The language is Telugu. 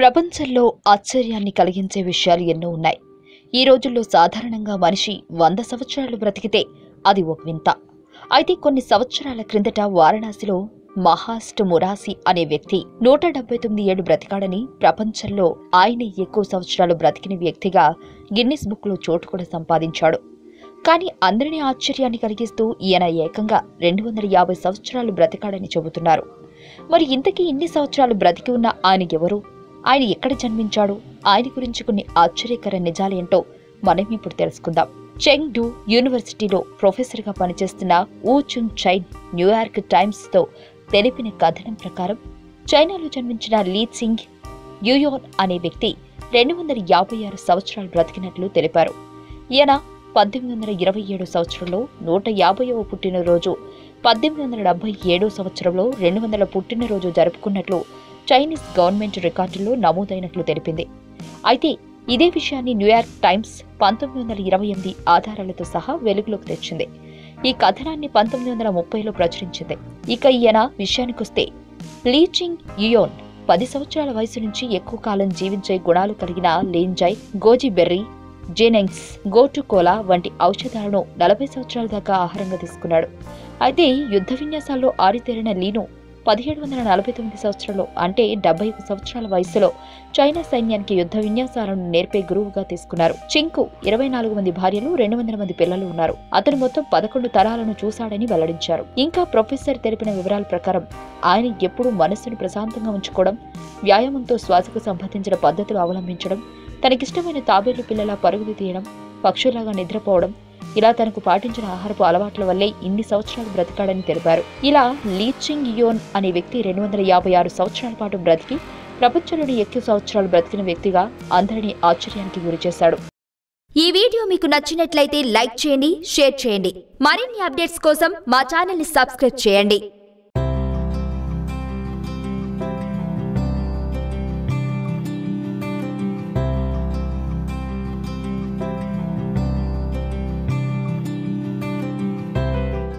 ప్రపంచంలో ఆశ్చర్యాన్ని కలిగించే విషయాలు ఎన్నో ఉన్నాయి. ఈ రోజుల్లో సాధారణంగా మనిషి 100 సంవత్సరాలు బ్రతికితే అది ఒక వింత. అయితే కొన్ని సంవత్సరాల క్రిందట వారణాసిలో మహాస్ట్ మురాసి అనే వ్యక్తి 179 ఏళ్లు బ్రతికాడని, ప్రపంచంలో ఆయనే ఎక్కువ సంవత్సరాలు బ్రతికిన వ్యక్తిగా గిన్నిస్ బుక్ లో చోటు కూడా సంపాదించాడు. కానీ అందరినీ ఆశ్చర్యాన్ని కలిగిస్తూ ఈయన ఏకంగా 250 సంవత్సరాలు బ్రతికాడని చెబుతున్నారు. మరి ఇంతకీ ఇన్ని సంవత్సరాలు బ్రతికి ఉన్న ఆయన ఎవరు? ఆయన ఎక్కడ జన్మించాడు? ఆయన గురించి కొన్ని ఆశ్చర్యకర నిజాలేంటో మనం ఇప్పుడు తెలుసుకుందాం. చెంగ్ డు యూనివర్సిటీలో ప్రొఫెసర్గా పనిచేస్తున్న ఊ చుంగ్ చైన్ న్యూయార్క్ టైమ్స్ తో తెలిపిన కథనం ప్రకారం చైనాలో జన్మించిన లీ చింగ్ యుయోన్ అనే వ్యక్తి 256 సంవత్సరాలు బ్రతికినట్లు తెలిపారు. ఈయన 1827 సంవత్సరంలో 150వ పుట్టినరోజు, 1877 సంవత్సరంలో 200వ పుట్టినరోజు జరుపుకున్నట్లు చైనీస్ గవర్నమెంట్ రికార్డుల్లో నమోదైనట్లు తెలిపింది. అయితే ఇదే విషయాన్ని న్యూయార్క్ టైమ్స్ 1928 ఆధారాలతో సహా వెలుగులోకి తెచ్చింది. ఈ కథనాన్ని 1930లో ప్రచురించింది. ఇక ఈయన విషయానికొస్తే లీ చింగ్ యుయోన్ 10 సంవత్సరాల వయసు నుంచి ఎక్కువ కాలం జీవించే గుణాలు కలిగిన లేంజాయ్, గోజీ బెర్రీ, జెనెంగ్స్, గోటు కోలా వంటి ఔషధాలను 40 సంవత్సరాల దాకా ఆహారంగా తీసుకున్నాడు. అయితే యుద్ధ విన్యాసాల్లో ఆరితేరిన లీను 1749 సంవత్సరంలో, అంటే 71 సంవత్సరాల వయసులో చైనా సైన్యానికి యుద్ధ విన్యాసాలను నేర్పే గురువుగా తీసుకున్నారు. చింగ్కు 24 మంది భార్యలు, 200 మంది పిల్లలు ఉన్నారు. అతను మొత్తం 11 తరాలను చూశాడని వెల్లడించారు. ఇంకా ప్రొఫెసర్ తెలిపిన వివరాల ప్రకారం ఆయన ఎప్పుడూ మనస్సును ప్రశాంతంగా ఉంచుకోవడం, వ్యాయామంతో శ్వాసకు సంబంధించిన పద్ధతులు అవలంబించడం, తనకిష్టమైన తాబేళ్లు పిల్లల పరుగులు తీయడం, పక్షులాగా నిద్రపోవడం, ఇలా తనకు పాటించిన ఆహారపు అలవాట్ల వల్లే ఇన్ని సంవత్సరాలు బ్రతికాడని తెలిపారు. ఇలా లీ చింగ్ యుయోన్ అనే వ్యక్తి 256 సంవత్సరాల పాటు బ్రతికి ప్రపంచంలోని ఎక్కువ సంవత్సరాలు బ్రతికిన వ్యక్తిగా అందరినీ ఆశ్చర్యానికి గురిచేశాడు. ఈ వీడియో మీకు నచ్చినట్లయితే లైక్ చేయండి, షేర్ చేయండి. మరిన్ని అప్డేట్స్ కోసం మా ఛానల్ ని సబ్స్క్రైబ్ చేయండి.